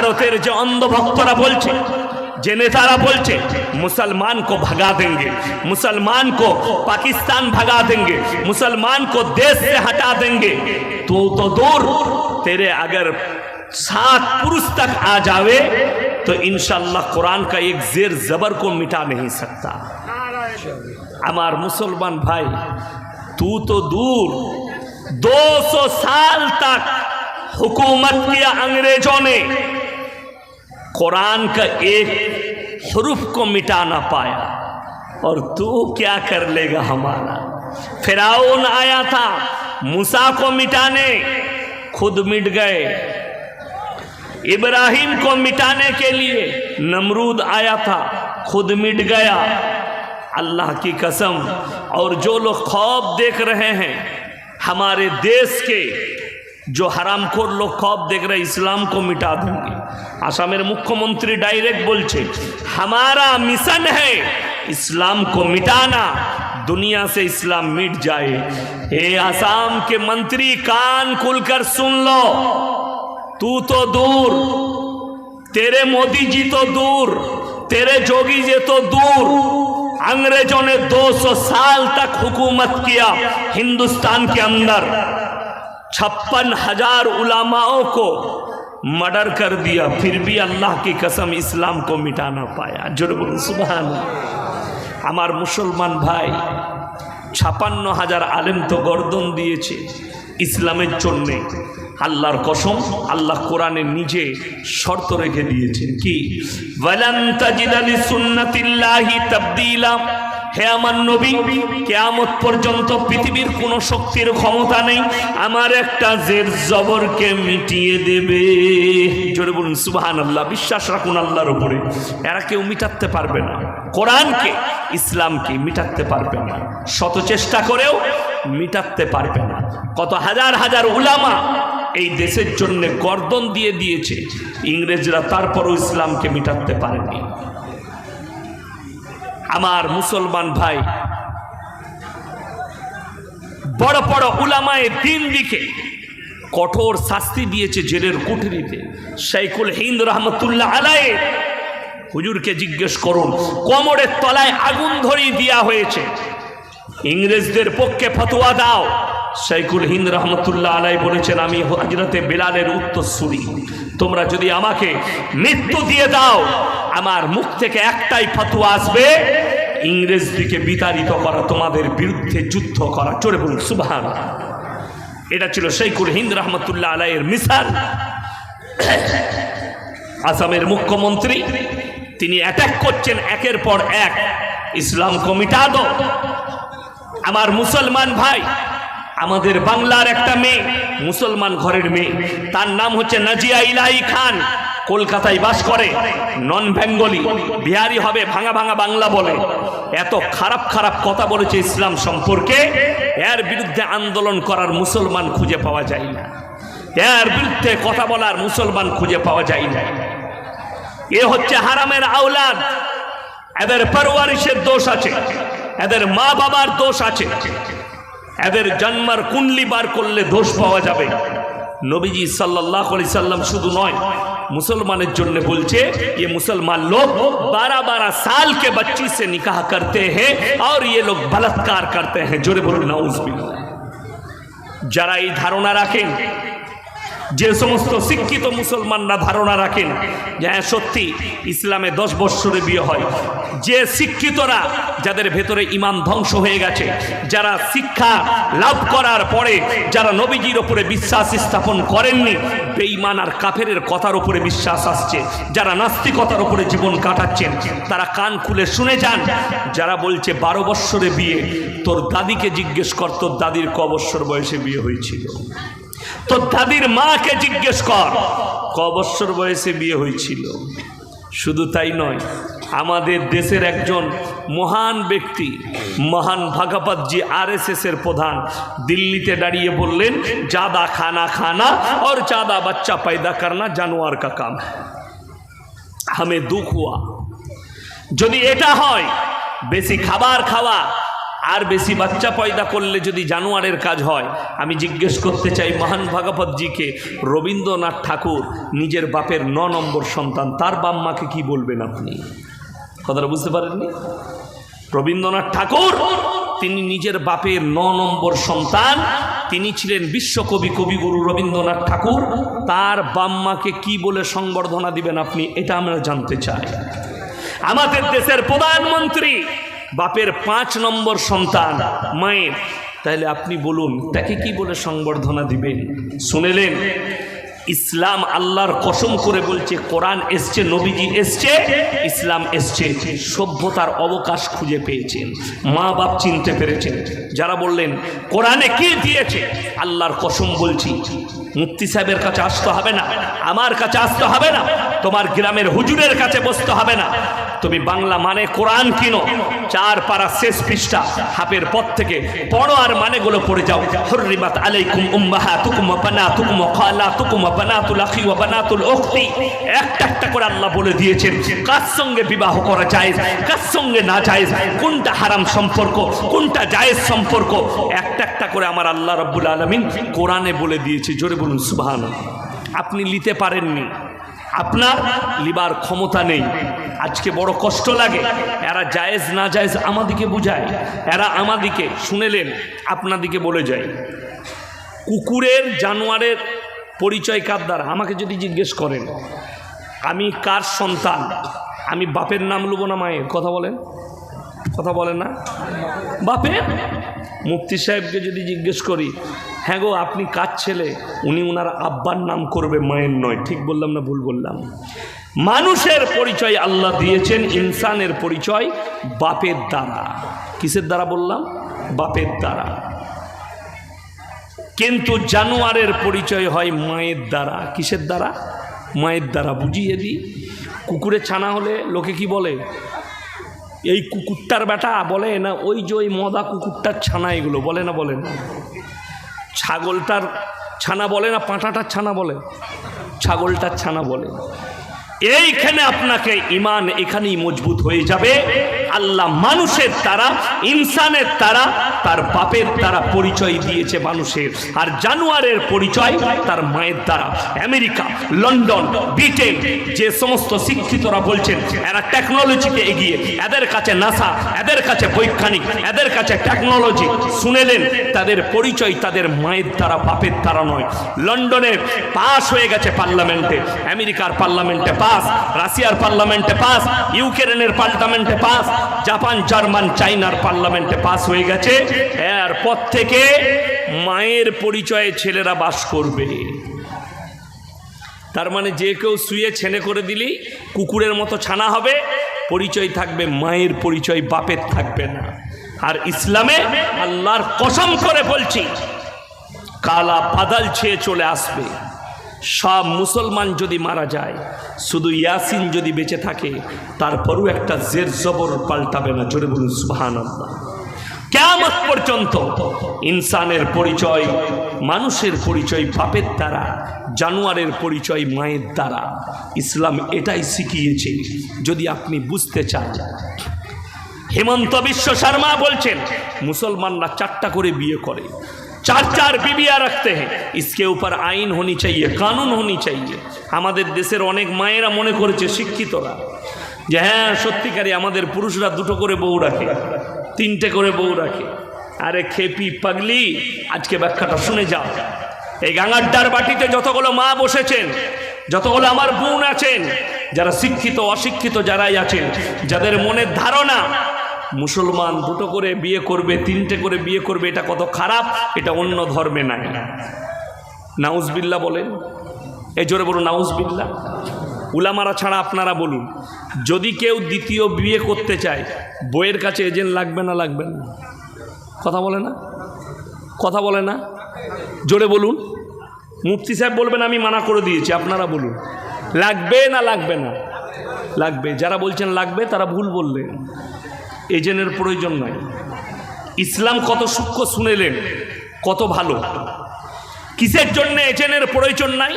ভারতের যে অন্ধভক্তরা বলছে, যে নেতারা বলছে मुसलमान को भगा देंगे, मुसलमान को पाकिस्तान भगा देंगे, मुसलमान को देश से हटा देंगे, तो दूर तेरे अगर 7 पुरुष तक आ जावे तो इंशाअल्लाह कुरान का एक जेर जबर को मिटा नहीं सकता। हमार मुसलमान भाई, तू तो दूर 200 साल तक हुकूमत किया अंग्रेजों ने, कुरान का एक हरूफ को मिटा ना पाया, और तू क्या कर लेगा हमारा। फिरौन आया था मूसा को मिटाने, खुद मिट गए। इब्राहिम को मिटाने के लिए नमरूद आया था, खुद मिट गया। अल्लाह की कसम, और जो लोग ख्वाब देख रहे हैं हमारे देश के, जो हरामखोर लोग ख्वाब देख रहे इस्लाम को मिटा देंगे। आसामेर मुख्यमंत्री डायरेक्ट बोलছে हमारा मिशन है इस्लाम को मिटाना, दुनिया से इस्लाम मिट जाए। हे आसाम के मंत्री, कान खुलकर सुन लो, तू तो दूर, तेरे मोदी जी तो दूर, तेरे जोगी जी तो दूर। अंग्रेजों ने 200 साल तक हुकूमत किया हिंदुस्तान के अंदर, 56,000 उलामाओं को मर्डर कर दिया, फिर भी अल्लाह की कसम इस्लाम को मिटा ना पाया। जोर बोलुन सुभान अल्लाह। हमार मुसलमान भाई, 56,000 आलेम तो गर्दन दिएছে ইসলামের জন্য। আল্লাহর কসম, আল্লাহ কোরআনে নিজে শর্ত রেখে দিয়েছেন কি, ওয়ালান তাজিদা লিসুন্নাতিল্লাহি তাবদীলা। হে আমার নবী, কিয়ামত পর্যন্ত পৃথিবীর কোনো শক্তির ক্ষমতা নেই আমার একটা জের জবরকে মিটিয়ে দেবে। জোরে বলুন সুবহানাল্লাহ। বিশ্বাস রাখুন আল্লাহর উপরে, এরা কেউ মিটাতে পারবে না, কোরআনকে ইসলামকে মিটাতে পারবে না, শত চেষ্টা করেও মিটাতে পারবে না। কত হাজার হাজার উলামা এই দেশের জন্য গর্দন দিয়ে দিয়েছে ইংরেজরা, তারপরও ইসলামকে মিটাতে পারেনি। আমার মুসলমান ভাই, বড় বড় উলামায়ে দ্বীন দিকে কঠোর শাস্তি দিয়েছে জেলের কুঠরিতে। শাইখুল হিন্দ রহমতুল্লাহ আলাইহি হুজুরকে জিজ্ঞেস করুন, কোমরের তলায় আগুন ধরিয়ে দেওয়া হয়েছে, ইংরেজদের পক্ষে ফতোয়া দাও। শাইখুল হিন্দ রহমতুল্লাহ আলাইহি বলেছেন, আমি হযরতে বেলালের উত্তরসূরি, তোমরা যদি আমাকে মৃত্যু দিয়ে দাও, আমার মুখ থেকে একটাই ফতোয়া আসবে, ইংরেজদিকে বিতাড়িত করা, তোমাদের বিরুদ্ধে যুদ্ধ করা। জোরে বলুন সুবহানাল্লাহ। এটা ছিল শাইখুল হিন্দ রহমতুল্লাহ আলাইহির মিসাল। আসামের মুখ্যমন্ত্রী তিনি অ্যাটাক করছেন একের পর এক, ইসলাম কো মিটা দো। আমার মুসলমান ভাই, আমাদের বাংলার একটা মেয়ে, মুসলমান ঘরের মেয়ে, তার নাম হচ্ছে নাজিয়া ইলাহি খান, কলকাতায় বাস করে, নন বেঙ্গলি, বিহারি হবে, ভাঙা ভাঙা বাংলা বলে, এত খারাপ খারাপ কথা বলেছে ইসলাম সম্পর্কে, এর বিরুদ্ধে আন্দোলন করার মুসলমান খুঁজে পাওয়া যায় না, এর বিরুদ্ধে কথা বলার মুসলমান খুঁজে পাওয়া যায় না। এ হচ্ছে হারামের আওলাদ, এদের পরওয়ারিশের দোষ আছে, এদের মা বাবার দোষ আছে, এদের জন্মের কুণ্ডলি বার করলে দোষ পাওয়া যাবে। নবীজি সাল্লাল্লাহু আলাইহি সাল্লাম শুধু নয়, मुसलमानों जन्य बोलचे ये मुसलमान लोग 12-12 साल के बच्ची से निकाह करते हैं और ये लोग बलात्कार करते हैं। जोरे बोलो नाउजुबिल्लाह। যারা এই ধারণা রাখেন, যে সমস্ত শিক্ষিত মুসলমানরা ধারণা রাখেন যে হ্যাঁ সত্যি ইসলামে 10 বছরে বিয়ে হয়, যে শিক্ষিতরা যাদের ভেতরে ঈমান ধ্বংস হয়ে গেছে, যারা শিক্ষা লাভ করার পরে যারা নবীজির উপরে বিশ্বাস স্থাপন করেননি, বেঈমান আর কাফেরের কথার উপরে বিশ্বাস আসছে, যারা নাস্তিকতার উপরে জীবন কাটাচ্ছেন, তারা কান খুলে শুনে যান। যারা বলছে 12 বছরে বিয়ে, তোর দাদিকে জিজ্ঞেস কর তোর দাদির ক বছর বয়সে বিয়ে হয়েছিল, তোর দাদির মাকে জিজ্ঞেস কর ক বছর বয়সে বিয়ে হয়েছিল। শুধু তাই নয়, আমাদের দেশের একজন মহান ব্যক্তি, মহান ভাগবতজি आरएसएस এর প্রধান, দিল্লিতে দাঁড়িয়ে বললেন ज्यादा खाना खाना और ज्यादा बच्चा पैदा करना जानवर का काम है। हमें दुख हुआ, যদি এটা হয় বেশি খাবার খাওয়া আর বেশি বাচ্চা পয়দা করলে যদি জানোয়ারের কাজ হয়, আমি জিজ্ঞেস করতে চাই মহান ভাগবতজিকে, রবীন্দ্রনাথ ঠাকুর নিজের বাপের 9 নম্বর সন্তান, তার বাপ মাকে কি বলবেন আপনি? কথাটা বুঝতে পারেননি? রবীন্দ্রনাথ ঠাকুর তিনি নিজের বাপের 9 নম্বর সন্তান, তিনি ছিলেন বিশ্বকবি, কবিগুরু রবীন্দ্রনাথ ঠাকুর। তার বাপ মাকে কি বলে সংবর্ধনা দিবেন আপনি? এটা আমরা জানতে চাই। আমাদের দেশের প্রধানমন্ত্রী বাপের 5 নম্বর সন্তান মায়ের, তাহলে আপনি বলুন তাকে কি বলে সংবর্ধনা দিবেন? শুনেলেন, ইসলাম আল্লাহর কসম করে বলছে, কোরআন এসছে, নবীজি এসছে, ইসলাম এসছে, সভ্যতার অবকাশ খুঁজে পেয়েছেন, মা বাপ চিনতে পেরেছেন। যারা বললেন কোরআনে কি দিয়েছে, আল্লাহর কসম বলছি, মুফতি সাহেবের কাছে আসতে হবে না, আমার কাছে আসতে হবে না, তোমার গ্রামের হুজুরের কাছে বসতে হবে না, তুমি বাংলা মানে কোরআন কিনো, 4 পারা শেষ পৃষ্ঠা হাফের পর থেকে পড়ো আর মানেগুলো পড়ে যাও। হুররিমাত আলাইকুম উম্মাহাতুকুম ওয়া বানাতুকুম ওয়া খালাতুকুম ওয়া বানাতুল আখি ওয়া বানাতুল উখতি, একটা একটা করে আল্লাহ বলে দিয়েছেন কার সঙ্গে বিবাহ করা জায়েজ, কার সঙ্গে না জায়েজ, কোনটা হারাম সম্পর্ক, কোনটা জায়েজ সম্পর্ক, একটা একটা করে আমার আল্লাহ রাব্বুল আলামিন কোরআনে বলে দিয়েছে। জোরে বলুন সুবহানাল্লাহ। আপনি নিতে পারেননি, আপনার লিবার ক্ষমতা নেই। আজকে বড় কষ্ট লাগে, এরা জায়েজ না জায়েজ আমাদিকে বুঝায়, এরা আমাদিকে, শুনেলেন আপনাদিকে বলে যায়, কুকুরের জানোয়ারের পরিচয় কার দ্বারা? আমাকে যদি জিজ্ঞেস করেন আমি কার সন্তান, আমি বাপের নাম লুবো না মায়ের? কথা বলেন, কথা বলেন না? বাপের। মুফতি সাহেবকে যদি জিজ্ঞেস করি, হ্যাঁ গো আপনি কার ছেলে, উনি ওনার আব্বার নাম করবে, মায়ের নয়। ঠিক বললাম না ভুল বললাম? মানুষের পরিচয় আল্লাহ দিয়েছেন, ইনসানের পরিচয় বাপের দ্বারা। কিসের দ্বারা বললাম? বাপের দ্বারা। কিন্তু জানোয়ারের পরিচয় হয় মায়ের দ্বারা। কিসের দ্বারা? মায়ের দ্বারা। বুঝিয়ে দিই, কুকুরে ছানা হলে লোকে কি বলে? এই কুকুরটার বেটা বলে না, ওই যে ওই মদা কুকুরটার ছানা, এগুলো বলে না? বলে না? ছাগলটার ছানা বলে না, পাঁঠাটার ছানা বলে, ছাগলটার ছানা বলে। এইখানে আপনাকে ইমান এখানেই মজবুত হয়ে যাবে। আল্লাহ মানুষের দ্বারা, ইনসানের দ্বারা, তার বাপের দ্বারা পরিচয় দিয়েছে মানুষের, আর জানোয়ারের পরিচয় তার মায়ের দ্বারা। আমেরিকা, লন্ডন, ব্রিটেন যে সমস্ত শিক্ষিতরা বলছেন এরা টেকনোলজিতে এগিয়ে, এদের কাছে নাসা, এদের কাছে বৈজ্ঞানিক, এদের কাছে টেকনোলজি, শুনেলেন তাদের পরিচয় তাদের মায়ের দ্বারা, বাপের দ্বারা নয়। লন্ডনের পাস হয়ে গেছে পার্লামেন্টে, আমেরিকার পার্লামেন্টে পাস, রাশিয়ার পার্লামেন্টে পাস, ইউক্রেনের পার্লামেন্টে পাস, জাপান, জার্মান, চাইনার পার্লামেন্টে পাস হয়ে গেছে। এরপর থেকে মায়ের পরিচয়ে ছেলেরা বাস করবে। তার মানে যে কেউ শুয়ে ছেনে করে দিলি কুকুরের মতো ছানা হবে, পরিচয় থাকবে মায়ের পরিচয়, বাপের থাকবে না। আর ইসলামে আল্লাহর কসম করে বলছি, কালা বাদল ছেয়ে চলে আসবে। সব মুসলমান যদি মারা যায়, শুধু ইয়াসিন যদি বেঁচে থাকে, তারপরও একটা জের জবর পাল্টাবে না। জোরে বলুন সুবহানাল্লাহ। কিয়ামত পর্যন্ত ইনসানের পরিচয়, মানুষের পরিচয় বাপের দ্বারা, জানোয়ারের পরিচয় মায়ের দ্বারা। ইসলাম এটাই শিখিয়েছে, যদি আপনি বুঝতে চান। হেমন্ত বিশ্ব শর্মা বলছেন মুসলমানরা 4টা করে বিয়ে করে, 4 बीवियां रखते हैं, इसके ऊपर आईन होनी चाहिए, कानून होनी चाहिए। আমাদের দেশের অনেক মায়েরা মনে করেছে শিক্ষিতরা যে হ্যাঁ সত্যিকারই আমাদের পুরুষরা 2টো করে বউ রাখে, 3টে করে বউ রাখে। আরে খেপি পাগলি, আজকে ব্যাখ্যাটা শুনে যাও। এই গাঙ্গাড্ডার বাটিতে যতগুলো মা বসেছেন, যতগুলো আমার বোন আছেন, যারা শিক্ষিত অশিক্ষিত যারাই আছেন, যাদের মনের ধারণা মুসলমান 2টো করে বিয়ে করবে, 3টে করে বিয়ে করবে, এটা কত খারাপ, এটা অন্য ধর্মে নাই। নাউজবিল্লাহ বলেন, এই জোরে বলুন নাউজবিল্লাহ। উলামারা ছাড়া আপনারা বলুন, যদি কেউ দ্বিতীয় বিয়ে করতে চায়, বইয়ের কাছে এজেন্ট লাগবে না? লাগবে না? কথা বলে না? কথা বলে না? জোরে বলুন। মুফতি সাহেব বলবেন আমি মানা করে দিয়েছি, আপনারা বলুন লাগবে না? লাগবে না? লাগবে। যারা বলছেন লাগবে তারা ভুল বললেন, এজেন্টের প্রয়োজন নাই। ইসলাম কত সূক্ষ্ম শুনেলেন, কত ভালো। কিসের জন্য এজেন্টের প্রয়োজন নাই?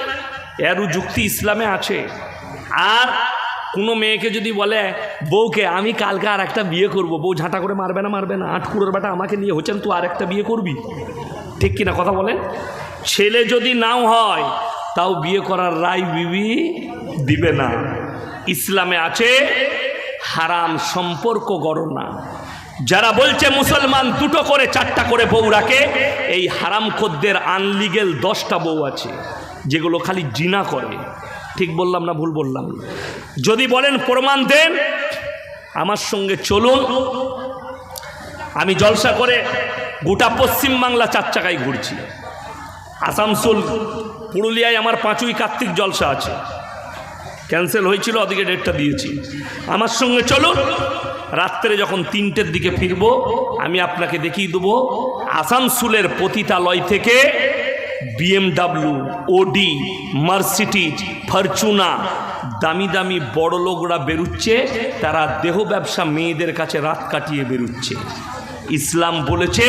এরও যুক্তি ইসলামে আছে। আর কোনো মেয়েকে যদি বলে বউকে আমি কালকে আর একটা বিয়ে করব, বউ ঝাঁটা করে মারবে না? মারবে না। আটকুড়োর বেটা আমাকে নিয়ে হচ্ছেন, তুই আর একটা বিয়ে করবি? ঠিক কিনা কথা বলেন? ছেলে যদি নাও হয় তাও বিয়ে করার রায় বিবি দিবে না। ইসলামে আছে হারাম সম্পর্ক গণনা। যারা বলছে মুসলমান দুটো করে 4টা করে বউ রাখে, এই হারামখোরদের আনলিগেল 10টা বউ আছে যেগুলো খালি জিনা করে। ঠিক বললাম না ভুল বললাম? যদি বলেন প্রমাণ দেন, আমার সঙ্গে চলুন। আমি জলসা করে গোটা পশ্চিমবাংলা 4 চাকায় ঘুরছি। আসানসোল, পুরুলিয়ায় আমার 5ই কার্তিক জলসা আছে, ক্যান্সেল হয়েছিল, ওদিকে ডেটটা দিয়েছি। আমার সঙ্গে চলুন, রাত্রে যখন 3টের দিকে ফিরব আমি আপনাকে দেখিয়ে দেবো আসানসোলের পতিতালয় থেকে BMW, ওডি, মার্সিডিজ, ফরচুনার দামি দামি বড় লোকরা বেরুচ্ছে, তারা দেহ ব্যবসা মেয়েদের কাছে রাত কাটিয়ে বেরুচ্ছে। ইসলাম বলেছে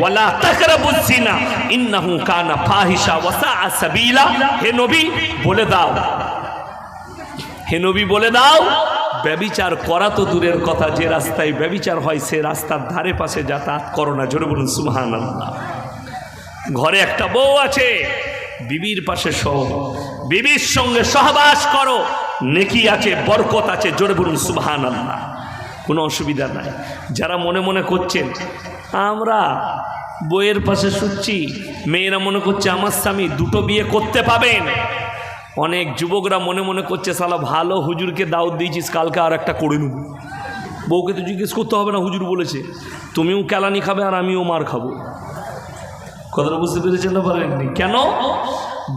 ওয়ালা তাকরাবুজ জিনা ইন্নাহু কানা ফাহিশা ওয়া সাআ সাবিলা। হে নবী বলে দাও, হে নবী বলে দাও, ব্যভিচার করা তো দূরের কথা, যে রাস্তায় ব্যভিচার হয় সে রাস্তার ধারে পাশে যাতায়াত করো না। জোরে বলুন সুবহানাল্লাহ। ঘরে একটা বউ আছে, বিবির পাশে শোও, বিবির সঙ্গে সহবাস করো, নেকি আছে, বরকত আছে। জোরে বলুন সুবহানাল্লাহ। কোনো অসুবিধা নাই। যারা মনে মনে করছেন আমরা বইয়ের পাশে শুচ্ছি, মেয়েরা মনে করছে আমার স্বামী 2টো বিয়ে করতে পাবেন। অনেক যুবকরা মনে মনে করছে শালা ভালো হুজুরকে দাওয়াত দিয়েছিস, কালকে আর একটা করে নেব। বউকে তো জিজ্ঞেস করতে হবে না, হুজুর বলেছে। তুমিও কেলানি খাবে আর আমিও মার খাবো। কথাটা বুঝতে পেরেছেন না পারেননি? কেন?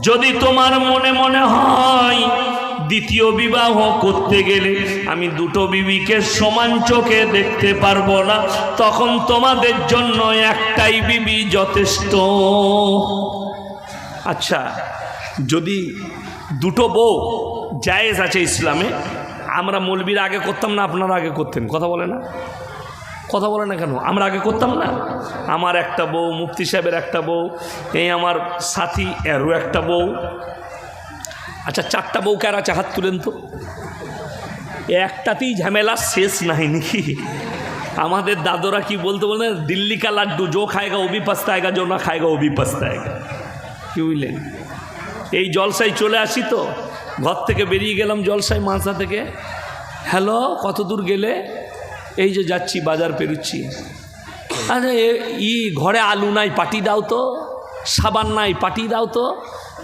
যদি তোমার মনে মনে হয় দ্বিতীয় বিবাহ করতে গেলে আমি 2টো বিবিকে সমান চোখে দেখতে পারবো না, তখন তোমাদের জন্য একটাই বিবি যথেষ্ট। আচ্ছা, যদি 2টো বউ জায়েজ আছে ইসলামে, আমরা মৌলবীরা আগে করতাম না? আপনারা আগে করতেন? কথা বলে না? কথা বলে না কেন? আমরা আগে করতাম না? আমার একটা বউ, মুফতি সাহেবের একটা বউ, এই আমার সাথী এরও একটা বউ। আচ্ছা, 4টা বউ কার আছে? হাত তুলেন তো। একটাতেই ঝামেলা শেষ নাই নাকি? আমাদের দাদরা কি বলতে বলতেন, দিল্লি কা লাড্ডু জো খায়গা ও ভি পস্তায়েগা, জো না খায়গা ও ভি পস্তায়েগা। কি বুঝলেন? এই জলসায় চলে আসি তো, ঘর থেকে বেরিয়ে গেলাম জলসায় মানসা থেকে। হ্যালো, কত দূর গেলে? এই যে যাচ্ছি, বাজার পেরুচ্ছি। আরে ঘরে আলু নাই, পাটি দাও তো। সাবান নাই, পাটি দাও তো।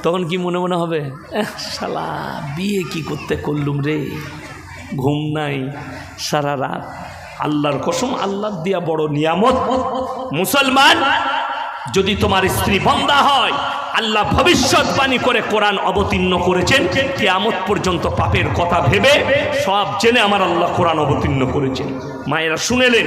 তখন কি মনে মনে হবে, শালা বিয়ে কি করতে করলুম রে, ঘুম নাই সারা রাত। আল্লাহর কসম, আল্লাহ দিয়া বড় নিয়ামত। মুসলমান, যদি তোমার স্ত্রী বান্দা হয়, আল্লাহ ভবিষ্যৎবাণী করে কোরআন অবতীর্ণ করেছেন, কিয়ামত পর্যন্ত পাপের কথা ভেবে সব জেনে আমার আল্লাহ কোরআন অবতীর্ণ করেছেন। মায়েরা শুনেলেন।